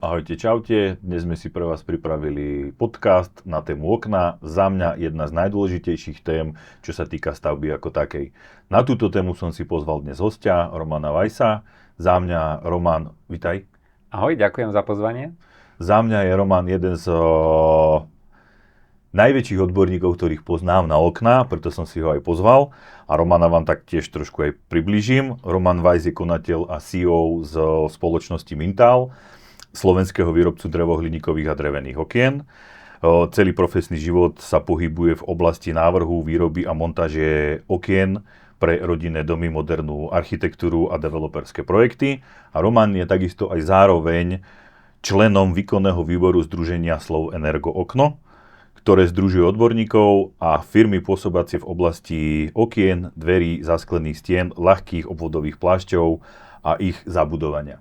Ahojte, čaute. Dnes sme si pre vás pripravili podcast na tému okna. Za mňa jedna z najdôležitejších tém, čo sa týka stavby ako takej. Na túto tému som si pozval dnes hostia, Romana Vajsa. Za mňa Roman, vitaj. Ahoj, ďakujem za pozvanie. Za mňa je Roman jeden z najväčších odborníkov, ktorých poznám na okná, preto som si ho aj pozval. A Romana vám tak tiež trošku aj priblížim. Roman Vajs je konateľ a CEO z spoločnosti Mintal, slovenského výrobcu drevohliníkových a drevených okien. Celý profesný život sa pohybuje v oblasti návrhu, výroby a montáže okien pre rodinné domy, modernú architektúru a developerské projekty. A Roman je takisto aj zároveň členom výkonného výboru združenia Slow Energo Okno, ktoré združuje odborníkov a firmy pôsobacie v oblasti okien, dverí, zasklených stien, ľahkých obvodových plášťov a ich zabudovania.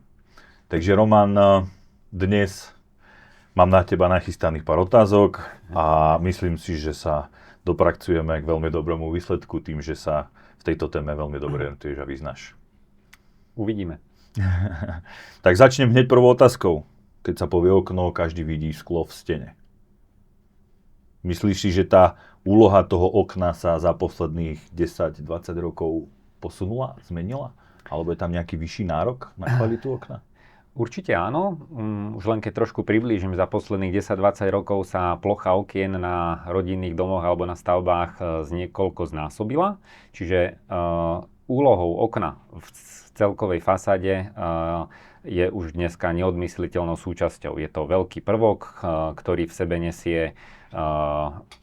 Takže Roman, dnes mám na teba nachystaných pár otázok a myslím si, že sa dopracujeme k veľmi dobrému výsledku tým, že sa v tejto téme veľmi dobre orientuješ a vyznáš. Uvidíme. Tak začnem hneď prvou otázkou. Keď sa povie okno, každý vidí sklo v stene. Myslíš si, že tá úloha toho okna sa za posledných 10-20 rokov posunula, zmenila? Alebo je tam nejaký vyšší nárok na kvalitu okna? Určite áno. Už len keď trošku priblížim, za posledných 10-20 rokov sa plocha okien na rodinných domoch alebo na stavbách z niekoľko znásobila. Čiže úlohou okna v celkovej fasáde je už dneska neodmysliteľnou súčasťou. Je to veľký prvok, ktorý v sebe nesie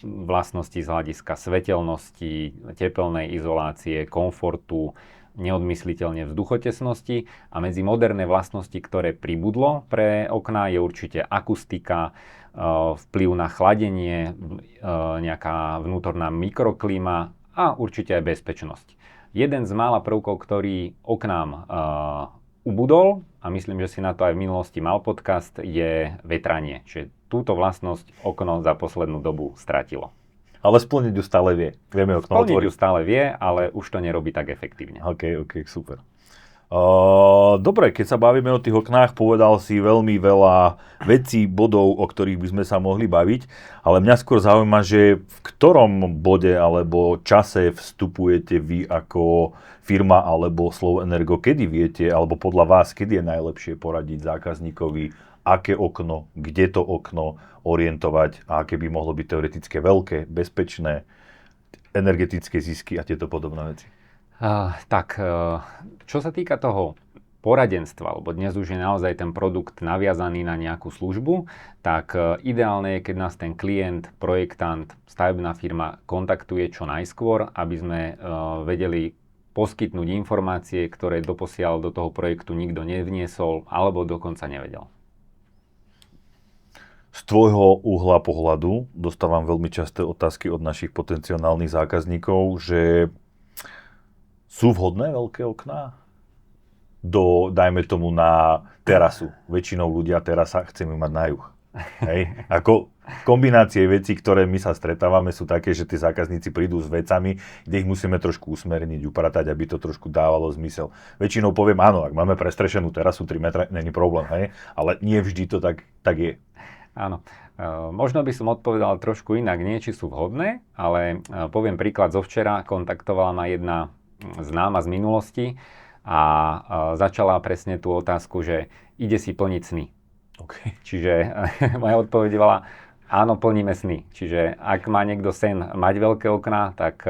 vlastnosti z hľadiska svetelnosti, tepelnej izolácie, komfortu, neodmysliteľne vzduchotesnosti a medzi moderné vlastnosti, ktoré pribudlo pre okná, je určite akustika, vplyv na chladenie, nejaká vnútorná mikroklíma a určite aj bezpečnosť. Jeden z mála prvkov, ktorý oknám ubudol, a myslím, že si na to aj v minulosti mal podcast, je vetranie. Čiže túto vlastnosť okno za poslednú dobu stratilo. Ale splniť ju stále vie. Vieme okno otvoriť. Splniť ju stále vie, ale už to nerobí tak efektívne. OK, super. Dobre, keď sa bavíme o tých oknách, povedal si veľmi veľa vecí, bodov, o ktorých by sme sa mohli baviť, ale mňa skôr zaujíma, že v ktorom bode alebo čase vstupujete vy ako firma alebo Slow Energo, kedy viete, alebo podľa vás, kedy je najlepšie poradiť zákazníkovi, aké okno, kde to okno orientovať a aké by mohlo byť teoretické veľké, bezpečné, energetické zisky a tieto podobné veci. Čo sa týka toho poradenstva, lebo dnes už je naozaj ten produkt naviazaný na nejakú službu, tak ideálne je, keď nás ten klient, projektant, stavebná firma kontaktuje čo najskôr, aby sme vedeli poskytnúť informácie, ktoré doposiaľ do toho projektu nikto nevniesol alebo dokonca nevedel. Z tvojho uhla pohľadu dostávam veľmi časté otázky od našich potenciálnych zákazníkov, že sú vhodné veľké okná? Dajme tomu na terasu. Väčšinou ľudia terasa chceme mať na juh. Hej? Ako kombinácie vecí, ktoré my sa stretávame, sú také, že tí zákazníci prídu s vecami, kde ich musíme trošku usmerniť, upratať, aby to trošku dávalo zmysel. Väčšinou poviem, áno, ak máme prestrešenú terasu 3 metre, není problém, hej? Ale nie vždy to tak je. Áno. Možno by som odpovedal trošku inak, nie či sú vhodné, ale poviem príklad zo včera. Kontaktovala ma jedna známa z minulosti a začala presne tú otázku, že ide si plniť sny. Okay. Čiže moja odpoveď bola, áno, plníme sny. Čiže ak má niekto sen mať veľké okná, tak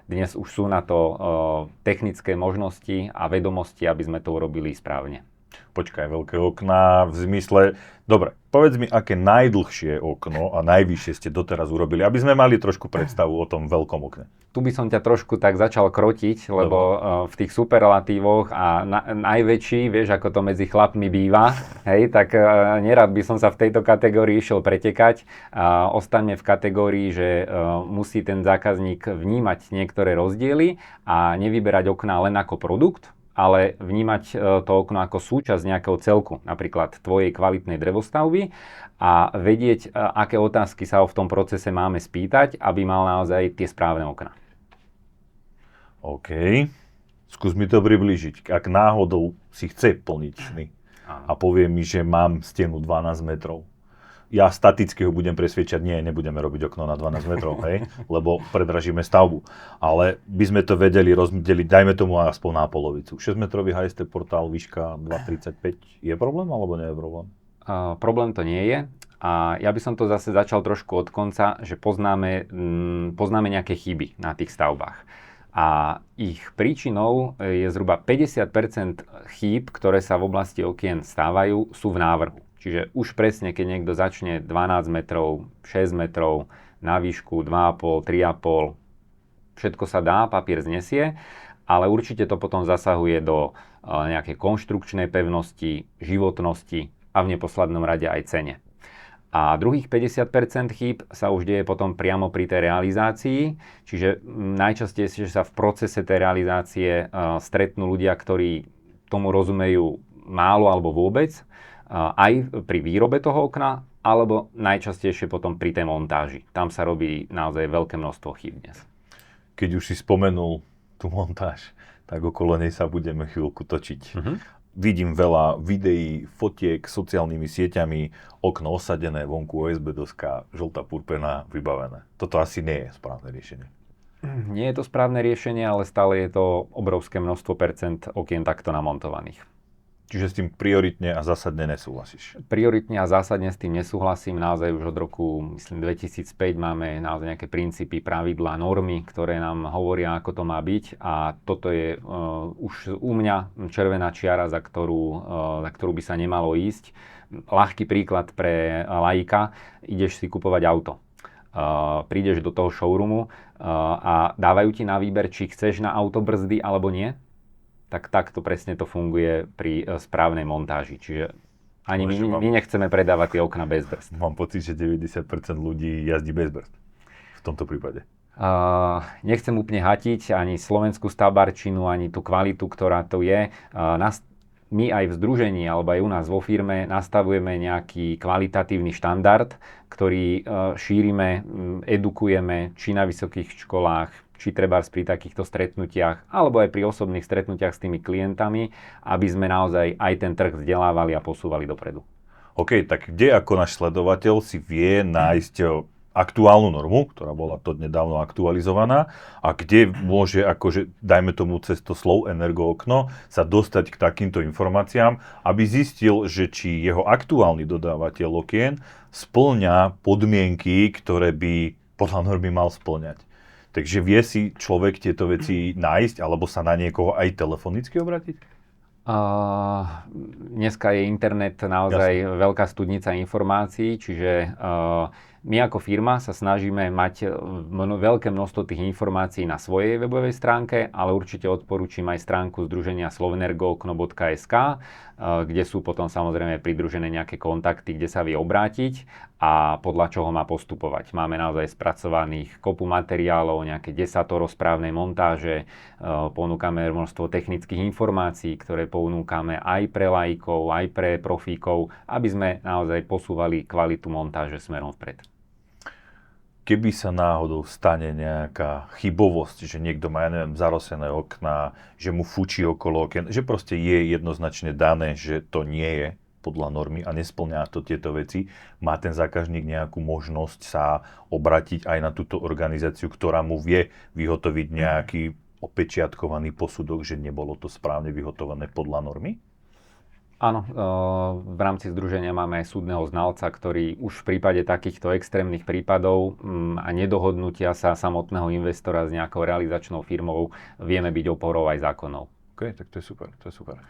dnes už sú na to technické možnosti a vedomosti, aby sme to urobili správne. Počkaj, veľké okná v zmysle... Dobre, povedz mi, aké najdlhšie okno a najvyššie ste doteraz urobili, aby sme mali trošku predstavu o tom veľkom okne. Tu by som ťa trošku tak začal krotiť, lebo v tých superlatívoch a najväčší, vieš, ako to medzi chlapmi býva, hej, tak nerad by som sa v tejto kategórii išiel pretekať. Ostaňme v kategórii, že musí ten zákazník vnímať niektoré rozdiely a nevyberať okná len ako produkt, ale vnímať to okno ako súčasť nejakého celku, napríklad tvojej kvalitnej drevostavby a vedieť, aké otázky sa v tom procese máme spýtať, aby mal naozaj tie správne okná. OK. Skús mi to priblížiť. Ak náhodou si chce plniť sny, a povie mi, že mám stenu 12 metrov. Ja staticky ho budem presviečať, nebudeme robiť okno na 12 metrov, hej, lebo predražíme stavbu. Ale by sme to vedeli rozdeliť, dajme tomu aspoň na polovicu. 6-metrový high-step portál, výška 2,35, je problém alebo nie je problém? Problém to nie je. A ja by som to zase začal trošku od konca, že poznáme nejaké chyby na tých stavbách. A ich príčinou je zhruba 50% chýb, ktoré sa v oblasti okien stávajú, sú v návrhu. Čiže už presne, keď niekto začne 12 metrov, 6 metrov, na výšku 2,5, 3,5, všetko sa dá, papier znesie, ale určite to potom zasahuje do nejakej konštrukčnej pevnosti, životnosti a v neposlednom rade aj cene. A druhých 50% chýb sa už deje potom priamo pri tej realizácii, čiže najčastejšie sa v procese tej realizácie stretnú ľudia, ktorí tomu rozumejú málo alebo vôbec, aj pri výrobe toho okna, alebo najčastejšie potom pri tej montáži. Tam sa robí naozaj veľké množstvo chýb dnes. Keď už si spomenul tú montáž, tak okolo nej sa budeme chvíľku točiť. Vidím veľa videí, fotiek, sociálnymi sieťami, okno osadené, vonku OSB doska, žltá purpená, vybavené. Toto asi nie je správne riešenie. Nie je to správne riešenie, ale stále je to obrovské množstvo percent okien takto namontovaných. Čiže s tým prioritne a zásadne nesúhlasíš? Prioritne a zásadne s tým nesúhlasím. Naozaj už od roku, myslím, 2005 máme naozaj nejaké princípy, pravidlá, normy, ktoré nám hovoria, ako to má byť. A toto je už u mňa červená čiara, za ktorú by sa nemalo ísť. Ľahký príklad pre laika. Ideš si kupovať auto. Prídeš do toho showroomu a dávajú ti na výber, či chceš na auto brzdy alebo nie. Tak takto presne to funguje pri správnej montáži. Čiže ani my nechceme predávať tie okna bez brzd. Mám pocit, že 90% ľudí jazdí bez brzd v tomto prípade. Nechcem úplne hatiť ani slovenskú stavbarčinu, ani tú kvalitu, ktorá tu je. My aj v združení, alebo aj u nás vo firme nastavujeme nejaký kvalitatívny štandard, ktorý šírime, edukujeme, či na vysokých školách, či trebárs pri takýchto stretnutiach, alebo aj pri osobných stretnutiach s tými klientami, aby sme naozaj aj ten trh vzdelávali a posúvali dopredu. OK, tak kde ako náš sledovateľ si vie nájsť aktuálnu normu, ktorá bola to nedávno aktualizovaná, a kde môže, akože, dajme tomu cez to Slow Energo okno, sa dostať k takýmto informáciám, aby zistil, že či jeho aktuálny dodávateľ okien spĺňa podmienky, ktoré by podľa normy mal spĺňať. Takže vie si človek tieto veci nájsť, alebo sa na niekoho aj telefonicky obrátiť? Dneska je internet naozaj veľká studnica informácií, čiže my ako firma sa snažíme mať veľké množstvo tých informácií na svojej webovej stránke, ale určite odporúčam aj stránku združenia slovenergookno.sk, kde sú potom samozrejme pridružené nejaké kontakty, kde sa vie obrátiť a podľa čoho má postupovať. Máme naozaj spracovaných kopu materiálov, nejaké desatoro správnej montáže, ponúkame množstvo technických informácií, ktoré ponúkame aj pre laikov, aj pre profíkov, aby sme naozaj posúvali kvalitu montáže smerom vpred. Keby sa náhodou stane nejaká chybovosť, že niekto má, zarosené okná, že mu fučí okolo okien, že proste je jednoznačne dané, že to nie je podľa normy a nespĺňa to tieto veci, má ten zákazník nejakú možnosť sa obratiť aj na túto organizáciu, ktorá mu vie vyhotoviť nejaký opečiatkovaný posudok, že nebolo to správne vyhotované podľa normy? Áno, v rámci združenia máme aj súdneho znalca, ktorý už v prípade takýchto extrémnych prípadov a nedohodnutia sa samotného investora s nejakou realizačnou firmou vieme byť oporou aj zákonov. OK, tak to je super, to je super.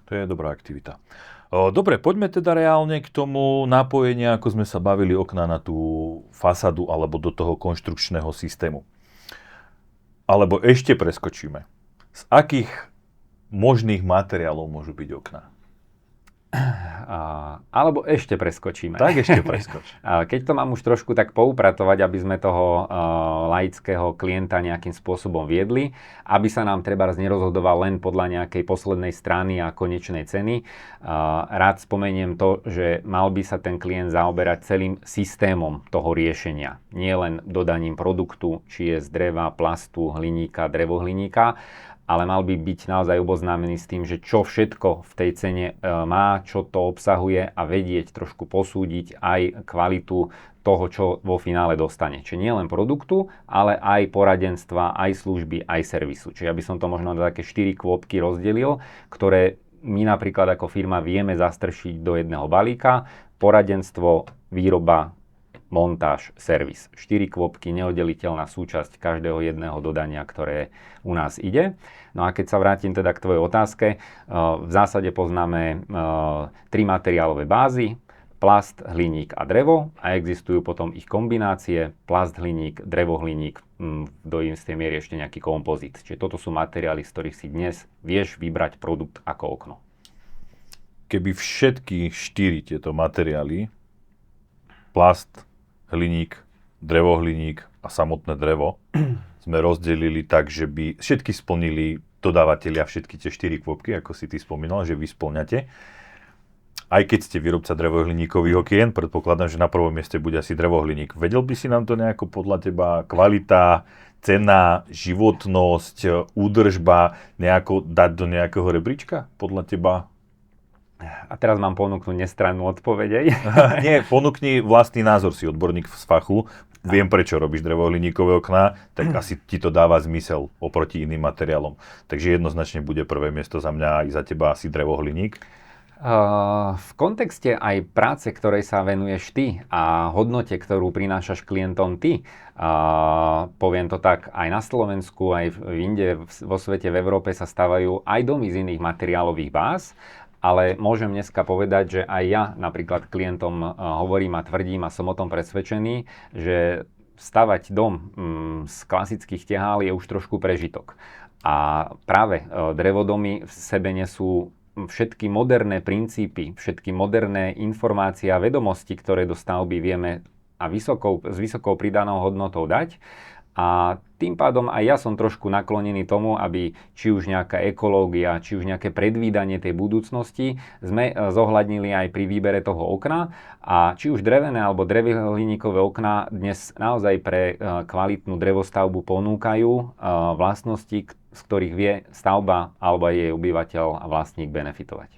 To je dobrá aktivita. Dobre, poďme teda reálne k tomu napojeniu, ako sme sa bavili, okna na tú fasádu alebo do toho konštrukčného systému. Alebo ešte preskočíme. Z akých možných materiálov môžu byť okná? Alebo ešte preskočíme. Tak ešte preskoč. Keď to mám už trošku tak poupratovať, aby sme toho laického klienta nejakým spôsobom viedli, aby sa nám trebárs nerozhodoval len podľa nejakej poslednej strany a konečnej ceny. Rád spomeniem to, že mal by sa ten klient zaoberať celým systémom toho riešenia. Nie len dodaním produktu, či je z dreva, plastu, hliníka, drevohliníka, ale mal by byť naozaj oboznámený s tým, že čo všetko v tej cene má, čo to obsahuje a vedieť trošku posúdiť aj kvalitu toho, čo vo finále dostane. Čiže nie len produktu, ale aj poradenstva, aj služby, aj servisu. Čiže ja by som to možno na také 4 kôpky rozdelil, ktoré my napríklad ako firma vieme zastršiť do jedného balíka. Poradenstvo, výroba, montáž, servis. 4 kôpky, neoddeliteľná súčasť každého jedného dodania, ktoré u nás ide. No a keď sa vrátim teda k tvojej otázke, v zásade poznáme 3 materiálové bázy, plast, hliník a drevo a existujú potom ich kombinácie, plast, hliník, drevo, hliník, do istej miery ešte nejaký kompozit. Čiže toto sú materiály, z ktorých si dnes vieš vybrať produkt ako okno. Keby všetky 4 tieto materiály, plast, hliník, drevohliník a samotné drevo, sme rozdelili tak, že by všetky splnili dodávateľia všetky tie 4 kôpky, ako si ty spomínal, že vy spĺňate. Aj keď ste výrobca drevohliníkových okien, predpokladám, že na prvom mieste bude asi drevohliník. Vedel by si nám to nejako podľa teba kvalita, cena, životnosť, údržba nejako dať do nejakého rebríčka podľa teba? A teraz mám ponúknuť nestrannú odpoveď. Nie, ponúkni vlastný názor, si odborník z fachu. Viem, prečo robíš drevohliníkové okná, tak asi ti to dáva zmysel oproti iným materiálom. Takže jednoznačne bude prvé miesto za mňa aj za teba asi drevohliník. V kontexte aj práce, ktorej sa venuješ ty a hodnote, ktorú prinášaš klientom ty, poviem to tak, aj na Slovensku, aj inde vo svete, v Európe sa stavajú aj domy z iných materiálových báz, ale môžem dneska povedať, že aj ja napríklad klientom hovorím a tvrdím a som o tom presvedčený, že stavať dom z klasických tehál je už trošku prežitok. A práve drevodomy v sebe nesú všetky moderné princípy, všetky moderné informácie a vedomosti, ktoré do stavby vieme a s vysokou pridanou hodnotou dať. A tým pádom aj ja som trošku naklonený tomu, aby či už nejaká ekológia, či už nejaké predvídanie tej budúcnosti sme zohľadnili aj pri výbere toho okna. A či už drevené alebo drevohliníkové okná dnes naozaj pre kvalitnú drevostavbu ponúkajú vlastnosti, z ktorých vie stavba alebo aj jej obyvateľ a vlastník benefitovať.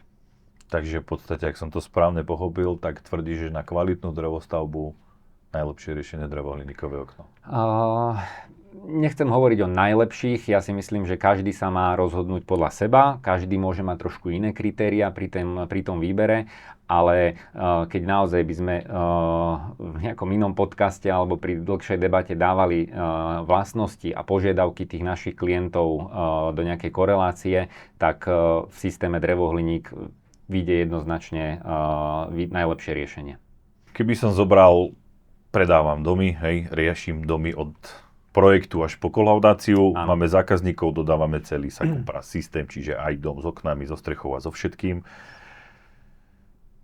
Takže v podstate, ak som to správne pochopil, tak tvrdíš, že na kvalitnú drevostavbu najlepšie riešenie drevohliníkové okno. Nechcem hovoriť o najlepších, ja si myslím, že každý sa má rozhodnúť podľa seba, každý môže mať trošku iné kritériá pri tom výbere, ale keď naozaj by sme v nejakom inom podcaste alebo pri dlhšej debate dávali vlastnosti a požiadavky tých našich klientov do nejakej korelácie, tak v systéme drevohliník vyjde jednoznačne najlepšie riešenie. Keby som zobral, predávam domy, hej, riešim domy od projektu až po kolaudáciu, máme zákazníkov, dodávame celý Sakopras systém, čiže aj dom s oknami, so strechou a so všetkým.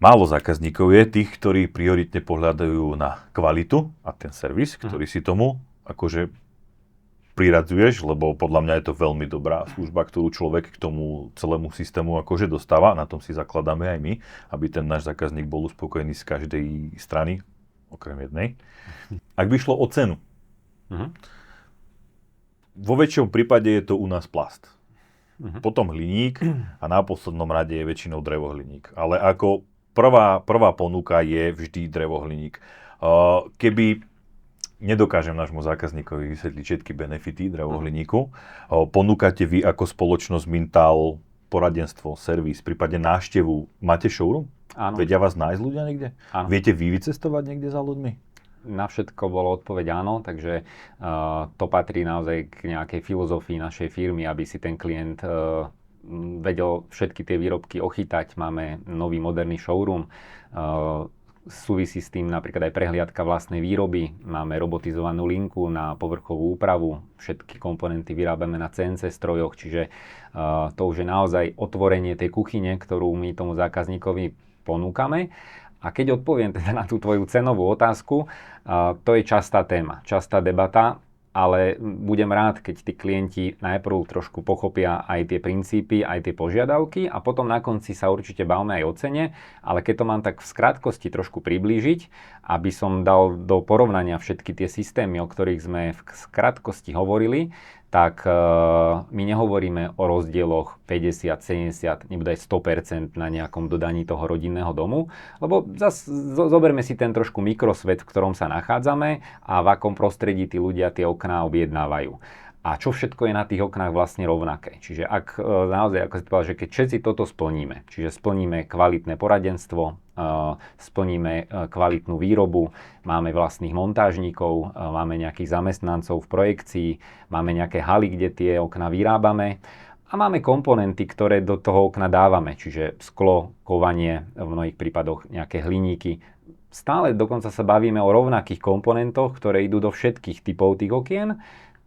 Málo zákazníkov je tých, ktorí prioritne pohľadajú na kvalitu a ten servis, ktorý si tomu akože priradzuješ, lebo podľa mňa je to veľmi dobrá služba, ktorú človek k tomu celému systému akože dostáva, na tom si zakladáme aj my, aby ten náš zákazník bol uspokojený z každej strany, okrem jednej. Ak by šlo o cenu, vo väčšom prípade je to u nás plast. Potom hliník a na poslednom rade je väčšinou drevohliník. Ale ako prvá ponuka je vždy drevohliník. Keby nedokážem nášmu zákazníkovi vysvetliť všetky benefity drevohliníku, ponúkate vy ako spoločnosť Mintal poradenstvo, servis, prípadne návštevu, máte showroom? Áno. Vedia vás nájsť ľudia niekde? Áno. Viete vy vycestovať niekde za ľuďmi? Na všetko bolo odpoveď áno, takže to patrí naozaj k nejakej filozofii našej firmy, aby si ten klient vedel všetky tie výrobky ochytať. Máme nový moderný showroom, súvisí s tým napríklad aj prehliadka vlastnej výroby, máme robotizovanú linku na povrchovú úpravu, všetky komponenty vyrábame na CNC strojoch, čiže to už je naozaj otvorenie tej kuchyne, ktorú my tomu zákazníkovi ponúkame. A keď odpoviem teda na tú tvoju cenovú otázku, to je častá téma, častá debata, ale budem rád, keď tí klienti najprv trošku pochopia aj tie princípy, aj tie požiadavky a potom na konci sa určite bavme aj o cene, ale keď to mám tak v skrátkosti trošku priblížiť, aby som dal do porovnania všetky tie systémy, o ktorých sme v skrátkosti hovorili, tak my nehovoríme o rozdieloch 50, 70, nebude aj 100% na nejakom dodaní toho rodinného domu, lebo zase zoberme si ten trošku mikrosvet, v ktorom sa nachádzame a v akom prostredí tí ľudia tie okná objednávajú. A čo všetko je na tých oknách vlastne rovnaké. Čiže ak naozaj, ako si povedal, že keď všetci toto splníme, čiže splníme kvalitné poradenstvo, splníme kvalitnú výrobu, máme vlastných montážnikov, máme nejakých zamestnancov v projekcii, máme nejaké haly, kde tie okná vyrábame a máme komponenty, ktoré do toho okna dávame, čiže sklo, kovanie, v mnohých prípadoch nejaké hliníky. Stále dokonca sa bavíme o rovnakých komponentoch, ktoré idú do všetkých typov tých okien.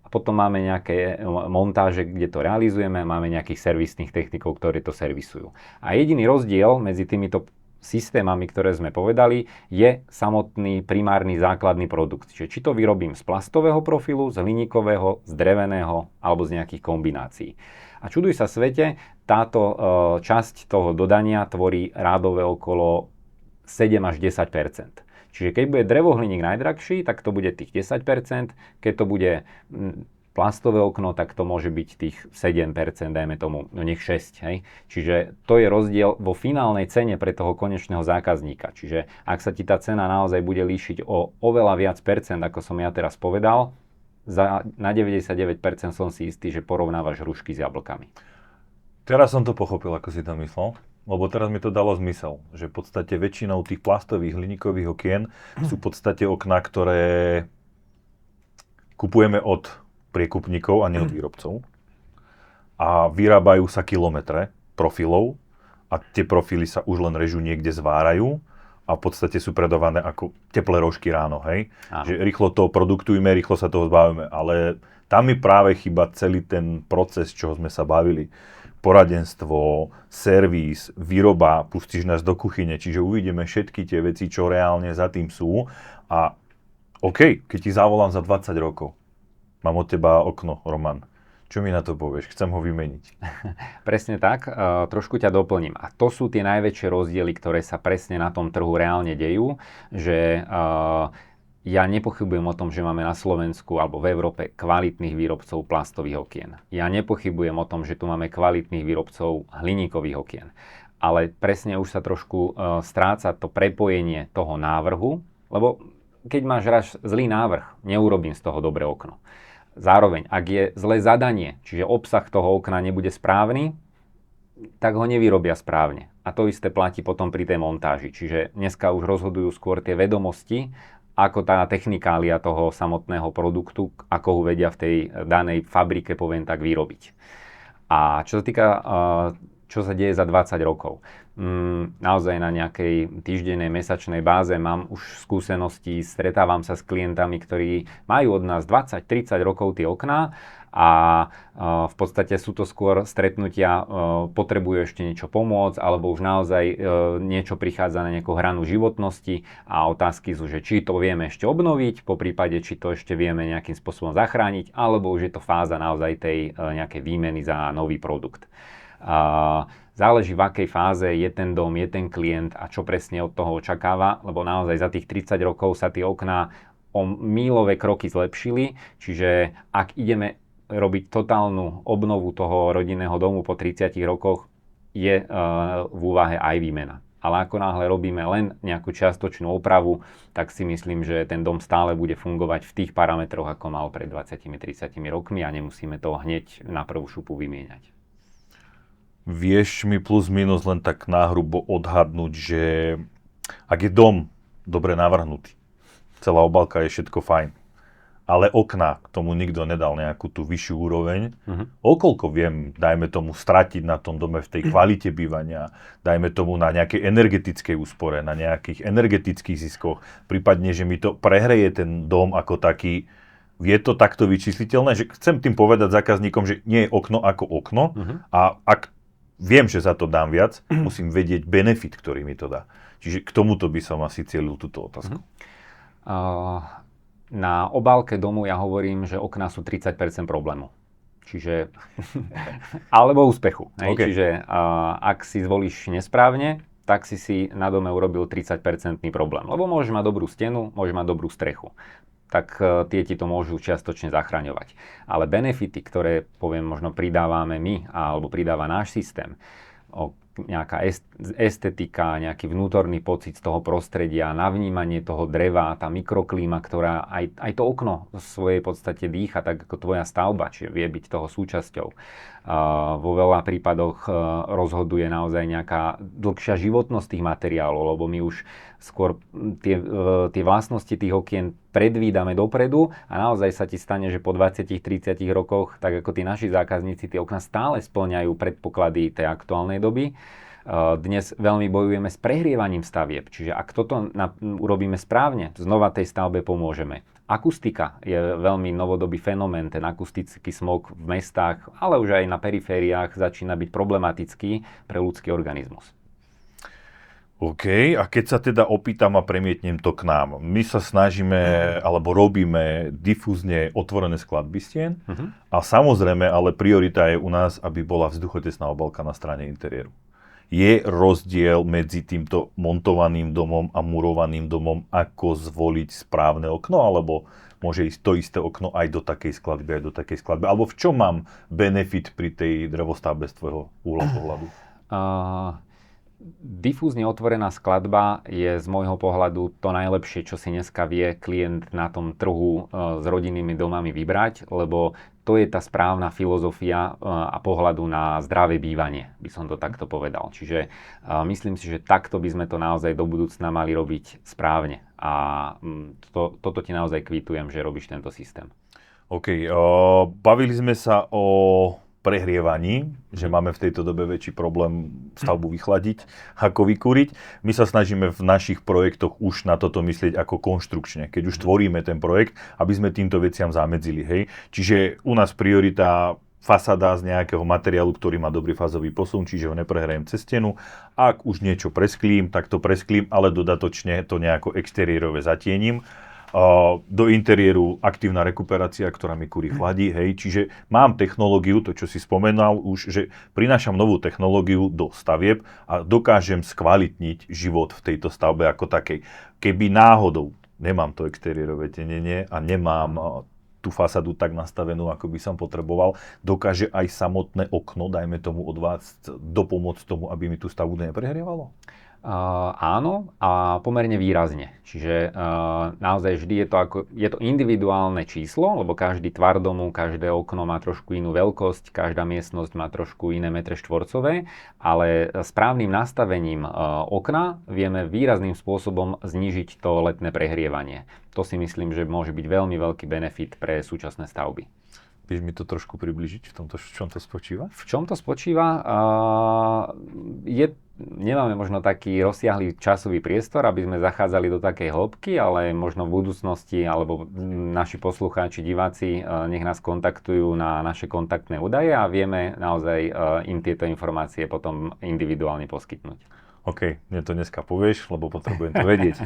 A potom máme nejaké montáže, kde to realizujeme, máme nejakých servisných technikov, ktorí to servisujú. A jediný rozdiel medzi týmito systémami, ktoré sme povedali, je samotný primárny základný produkt. Čiže či to vyrobím z plastového profilu, z hliníkového, z dreveného alebo z nejakých kombinácií. A čuduj sa svete, táto časť toho dodania tvorí rádové okolo 7 až 10%. Čiže keď bude drevohliník najdrahší, tak to bude tých 10%, keď to bude plastové okno, tak to môže byť tých 7%, dajme tomu, no nech 6, hej. Čiže to je rozdiel vo finálnej cene pre toho konečného zákazníka. Čiže ak sa ti tá cena naozaj bude líšiť o oveľa viac percent, ako som ja teraz povedal, na 99% som si istý, že porovnávaš hrušky s jablkami. Teraz som to pochopil, ako si to myslel. Lebo teraz mi to dalo zmysel, že v podstate väčšinou tých plastových hliníkových okien sú v podstate okná, ktoré kupujeme od priekupníkov a nie od výrobcov. A vyrábajú sa kilometre profilov a tie profily sa už len režu niekde zvárajú a v podstate sú predávané ako teplé rožky ráno, hej? Že rýchlo to produktujeme, rýchlo sa toho zbavíme, ale tam mi práve chýba celý ten proces, čoho sme sa bavili. Poradenstvo, servis, výroba, pustíš nás do kuchyne, čiže uvidíme všetky tie veci, čo reálne za tým sú. A OK, keď ti zavolám za 20 rokov, mám od teba okno, Roman, čo mi na to povieš? Chcem ho vymeniť. Presne tak, trošku ťa doplním. A to sú tie najväčšie rozdiely, ktoré sa presne na tom trhu reálne dejú, že ja nepochybujem o tom, že máme na Slovensku alebo v Európe kvalitných výrobcov plastových okien. Ja nepochybujem o tom, že tu máme kvalitných výrobcov hliníkových okien. Ale presne už sa trošku stráca to prepojenie toho návrhu, lebo keď máš raz zlý návrh, neurobím z toho dobré okno. Zároveň, ak je zlé zadanie, čiže obsah toho okna nebude správny, tak ho nevyrobia správne. A to isté platí potom pri tej montáži. Čiže dneska už rozhodujú skôr tie vedomosti, ako tá technikália toho samotného produktu, ako ho vedia v tej danej fabrike, poviem tak, vyrobiť. A čo sa týka, čo sa deje za 20 rokov. Naozaj na nejakej týždennej, mesačnej báze mám už skúsenosti, stretávam sa s klientami, ktorí majú od nás 20-30 rokov tie okná a v podstate sú to skôr stretnutia, potrebujú ešte niečo pomôcť, alebo už naozaj niečo prichádza na nejakú hranu životnosti a otázky sú, že či to vieme ešte obnoviť, po prípade, či to ešte vieme nejakým spôsobom zachrániť, alebo už je to fáza naozaj tej nejakej výmeny za nový produkt. Záleží, v akej fáze je ten dom, je ten klient a čo presne od toho očakáva, lebo naozaj za tých 30 rokov sa tie okná o míľové kroky zlepšili, čiže ak ideme robiť totálnu obnovu toho rodinného domu po 30 rokoch, je v úvahe aj výmena. Ale ako náhle robíme len nejakú čiastočnú opravu, tak si myslím, že ten dom stále bude fungovať v tých parametroch, ako mal pred 20-30 rokmi a nemusíme to hneď na prvú šupu vymieňať. Vieš mi plus minus len tak náhrubo odhadnúť, že ak je dom dobre navrhnutý, celá obálka je všetko fajn, ale okná k tomu nikto nedal nejakú tú vyššiu úroveň. Okoľko viem, dajme tomu, stratiť na tom dome v tej kvalite bývania, dajme tomu na nejakej energetickej úspore, na nejakých energetických ziskoch, prípadne, že mi to prehreje ten dom ako taký. Je to takto vyčísliteľné? Že chcem tým povedať zákazníkom, že nie je okno ako okno a ak viem, že za to dám viac, musím vedieť benefit, ktorý mi to dá. Čiže k tomuto by som asi cielil túto otázku. Na obálke domu ja hovorím, že okná sú 30% problému. Čiže, alebo úspechu. Okay. Čiže ak si zvolíš nesprávne, tak si na dome urobil 30% problém. Lebo môžeš mať dobrú stenu, môžeš mať dobrú strechu. tak tie ti to môžu čiastočne zachraňovať. Ale benefity, ktoré poviem možno pridávame my, alebo pridáva náš systém, nejaká estetika, nejaký vnútorný pocit z toho prostredia, navnímanie toho dreva, tá mikroklíma, ktorá aj to okno v svojej podstate dýcha, tak ako tvoja stavba, čiže vie byť toho súčasťou. Vo veľa prípadoch rozhoduje naozaj nejaká dlhšia životnosť tých materiálov, lebo my už skôr tie vlastnosti tých okien predvídame dopredu a naozaj sa ti stane, že po 20-30 rokoch, tak ako tí naši zákazníci, tie okná stále spĺňajú predpoklady tej aktuálnej doby. Dnes veľmi bojujeme s prehrievaním stavieb, čiže ak toto urobíme správne, znova tej stavbe pomôžeme. Akustika je veľmi novodobý fenomén, ten akustický smog v mestách, ale už aj na perifériách začína byť problematický pre ľudský organizmus. OK, a keď sa teda opýtam a premietnem to k nám, my sa snažíme, alebo robíme difúzne otvorené skladby stien a samozrejme, ale priorita je u nás, aby bola vzduchotesná obálka na strane interiéru. Je rozdiel medzi týmto montovaným domom a murovaným domom, ako zvoliť správne okno, alebo môže ísť to isté okno aj do takej skladby, alebo v čom mám benefit pri tej drevostavbe z tvojho uhla pohľadu? Difúzne otvorená skladba je z môjho pohľadu to najlepšie, čo si dneska vie klient na tom trhu s rodinnými domami vybrať, lebo to je tá správna filozofia a pohľadu na zdravé bývanie, by som to takto povedal. Čiže myslím si, že takto by sme to naozaj do budúcna mali robiť správne. A toto ti naozaj kvitujem, že robíš tento systém. OK, bavili sme sa o prehrievaní, že máme v tejto dobe väčší problém stavbu vychladiť, ako vykúriť. My sa snažíme v našich projektoch už na toto myslieť ako konštrukčne, keď už tvoríme ten projekt, aby sme týmto veciam zamedzili. Hej? Čiže u nás priorita fasáda z nejakého materiálu, ktorý má dobrý fázový posun, čiže ho neprehrajem cez stenu. Ak už niečo presklím, tak to presklím, ale dodatočne to nejako exteriérové zatiením. Do interiéru aktívna rekuperácia, ktorá mi kúri chladí, hej. Čiže mám technológiu, to čo si spomenal už, že prinášam novú technológiu do stavieb a dokážem skvalitniť život v tejto stavbe ako takej. Keby náhodou nemám to exteriérové tenenie a nemám tú fasádu tak nastavenú, ako by som potreboval, dokáže aj samotné okno, dajme tomu od vás, dopomôcť tomu, aby mi tú stavbu neprehrievalo? Áno, a pomerne výrazne. Čiže naozaj vždy je to individuálne číslo, lebo každý tvar domu, každé okno má trošku inú veľkosť, každá miestnosť má trošku iné metre štvorcové, ale správnym nastavením okna vieme výrazným spôsobom znížiť to letné prehrievanie. To si myslím, že môže byť veľmi veľký benefit pre súčasné stavby. Vieš mi to trošku približiť, v čom to spočíva? V čom to spočíva? Nemáme možno taký rozsiahlý časový priestor, aby sme zachádzali do takej hĺbky, ale možno v budúcnosti, alebo naši poslucháči, diváci, nech nás kontaktujú na naše kontaktné údaje a vieme naozaj im tieto informácie potom individuálne poskytnúť. OK, mne to dneska povieš, lebo potrebujem to vedieť.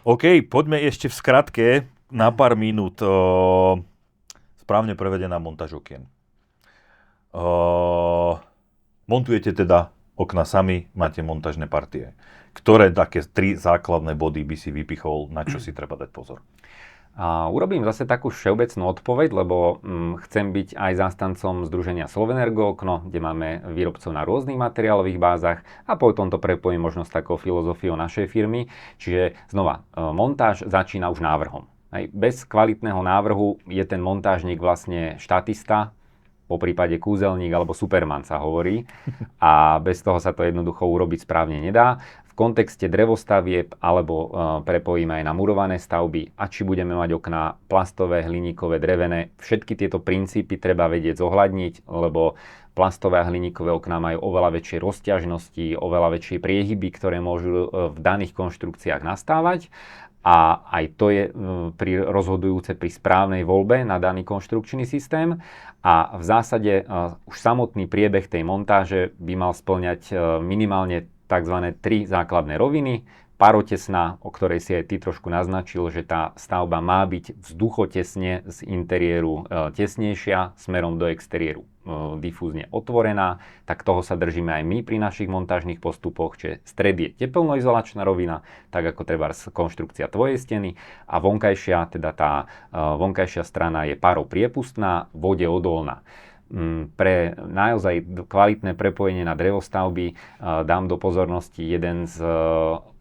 OK, poďme ešte v skratke na pár minút. Správne prevedená montáž okien. Montujete teda okna sami, máte montážne partie. Ktoré také 3 základné body by si vypichol, na čo si treba dať pozor? Urobím zase takú všeobecnú odpoveď, lebo chcem byť aj zástancom združenia Slovenergo Okno, kde máme výrobcov na rôznych materiálových bázach a potom to prepojím možno s takou filozofiou našej firmy. Čiže znova, montáž začína už návrhom. Bez kvalitného návrhu je ten montážnik vlastne štatista, po prípade kúzelník alebo superman sa hovorí a bez toho sa to jednoducho urobiť správne nedá. V kontexte drevostavieb alebo prepojíme aj na murované stavby a či budeme mať okná plastové, hliníkové, drevené, všetky tieto princípy treba vedieť zohľadniť, lebo plastové a hliníkové okná majú oveľa väčšie rozťažnosti, oveľa väčšie priehyby, ktoré môžu v daných konštrukciách nastávať. A aj to je rozhodujúce pri správnej voľbe na daný konštrukčný systém. A v zásade už samotný priebeh tej montáže by mal spĺňať minimálne tzv. 3 základné roviny. parotesná, o ktorej si aj ty trošku naznačil, že tá stavba má byť vzduchotesne z interiéru tesnejšia smerom do exteriéru difúzne otvorená, tak toho sa držíme aj my pri našich montážnych postupoch, čiže stred je teplnoizolačná rovina, tak ako treba konštrukcia tvojej steny a vonkajšia, teda tá vonkajšia strana je páropriepustná, vode odolná. Pre naozaj kvalitné prepojenie na drevostavby dám do pozornosti jeden z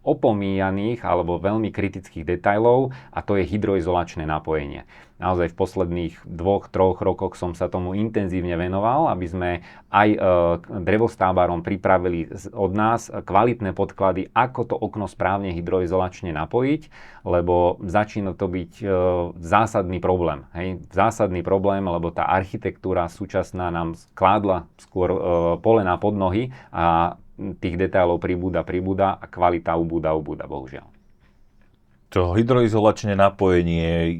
opomíjaných alebo veľmi kritických detailov a to je hydroizolačné napojenie. Naozaj v posledných 2-3 rokoch som sa tomu intenzívne venoval, aby sme aj drevostavbárom pripravili od nás kvalitné podklady, ako to okno správne hydroizolačne napojiť, lebo začína to byť zásadný problém. Hej? Zásadný problém, lebo tá architektúra súčasná nám kládla skôr polená pod nohy a tých detailov pribúda a kvalita ubúda, bohužiaľ. To hydroizolačné napojenie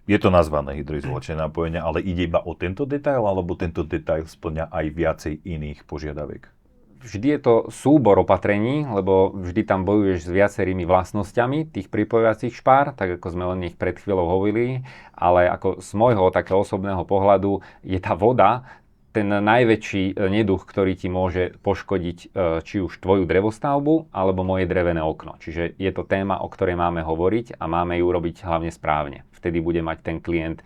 je to nazvané hydroizolačné napojenie, ale ide iba o tento detail, alebo tento detail spĺňa aj viacej iných požiadaviek? Vždy je to súbor opatrení, lebo vždy tam bojuješ s viacerými vlastnosťami tých pripojovacích špár, tak ako sme o nich pred chvíľou hovorili, ale ako z môjho takého osobného pohľadu je tá voda ten najväčší neduch, ktorý ti môže poškodiť či už tvoju drevostavbu, alebo moje drevené okno. Čiže je to téma, o ktorej máme hovoriť a máme ju robiť hlavne správne. Vtedy bude mať ten klient,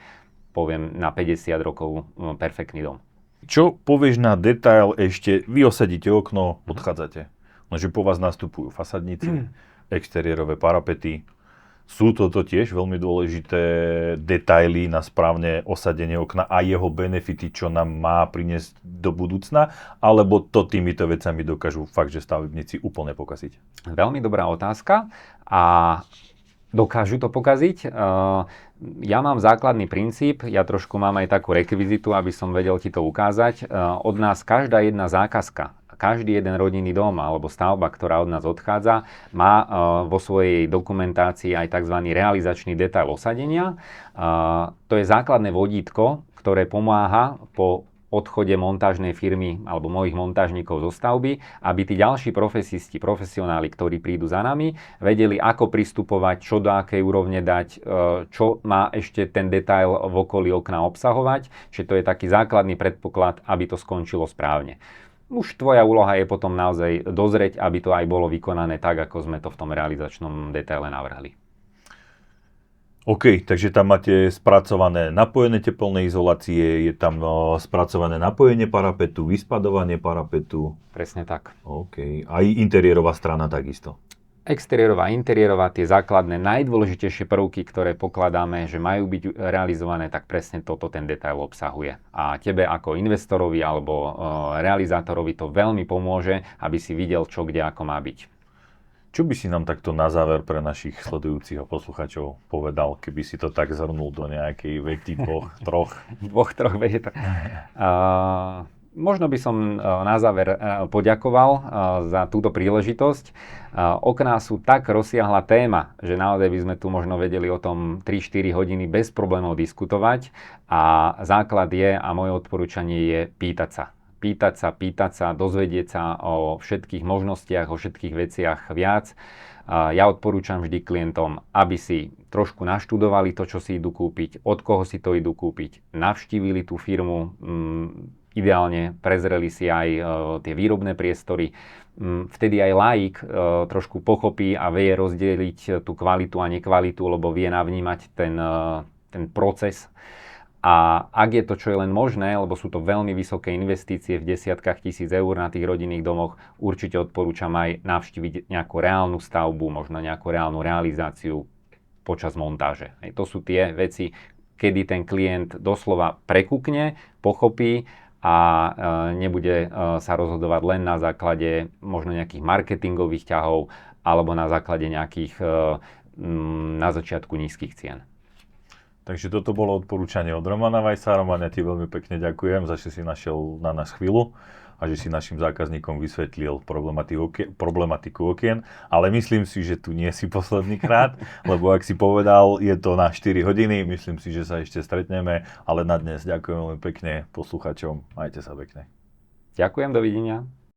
poviem, na 50 rokov perfektný dom. Čo povieš na detail ešte? Vy osadíte okno, odchádzate. Lenže po vás nastupujú fasadníci, exteriérové parapety. Sú toto tiež veľmi dôležité detaily na správne osadenie okna a jeho benefity, čo nám má priniesť do budúcna, alebo to týmito vecami dokážu fakt, že stavebníci úplne pokaziť? Veľmi dobrá otázka a dokážu to pokaziť. Ja mám základný princíp, ja trošku mám aj takú rekvizitu, aby som vedel ti to ukázať. Od nás každá jedna zákazka, každý jeden rodinný dom alebo stavba, ktorá od nás odchádza, má vo svojej dokumentácii aj tzv. Realizačný detail osadenia. To je základné vodítko, ktoré pomáha po odchode montážnej firmy alebo mojich montážnikov zo stavby, aby tí ďalší profesionáli, ktorí prídu za nami, vedeli, ako pristupovať, čo do akej úrovne dať, čo má ešte ten detail v okolí okna obsahovať. Čiže to je taký základný predpoklad, aby to skončilo správne. Už tvoja úloha je potom naozaj dozrieť, aby to aj bolo vykonané tak, ako sme to v tom realizačnom detaile navrhli. OK, takže tam máte spracované napojené teplné izolácie, je tam spracované napojenie parapetu, vyspadovanie parapetu. Presne tak. OK, aj interiérová strana takisto. Exteriérová, interiérová, tie základné, najdôležitejšie prvky, ktoré pokladáme, že majú byť realizované, tak presne toto ten detail obsahuje. A tebe ako investorovi alebo realizátorovi to veľmi pomôže, aby si videl, čo kde ako má byť. Čo by si nám takto na záver pre našich sledujúcich a poslucháčov povedal, keby si to tak zhrnul do nejakej vety troch vetí. Možno by som na záver poďakoval za túto príležitosť. Okná sú tak rozsiahla téma, že naozaj by sme tu možno vedeli o tom 3-4 hodiny bez problémov diskutovať a základ je a moje odporúčanie je pýtať sa, dozvedieť sa o všetkých možnostiach, o všetkých veciach viac. Ja odporúčam vždy klientom, aby si trošku naštudovali to, čo si idú kúpiť, od koho si to idú kúpiť, navštívili tú firmu, ideálne prezreli si aj tie výrobné priestory. Vtedy aj laik trošku pochopí a vie rozdeliť tú kvalitu a nekvalitu, lebo vie navnímať ten proces. A ak je to čo je len možné, lebo sú to veľmi vysoké investície v desiatkách tisíc eur na tých rodinných domoch, určite odporúčam aj navštíviť nejakú reálnu stavbu, možno nejakú reálnu realizáciu počas montáže. To sú tie veci, kedy ten klient doslova prekúkne, pochopí a nebude sa rozhodovať len na základe možno nejakých marketingových ťahov alebo na základe nejakých na začiatku nízkych cien. Takže toto bolo odporúčanie od Romana Weissa. Roman, ja ti veľmi pekne ďakujem, za že si našiel na nás chvíľu a že si našim zákazníkom vysvetlil problematiku okien. Ale myslím si, že tu nie si posledný krát, lebo ak si povedal, je to na 4 hodiny, myslím si, že sa ešte stretneme, ale na dnes ďakujem veľmi pekne posluchačom. Majte sa pekne. Ďakujem, dovidenia.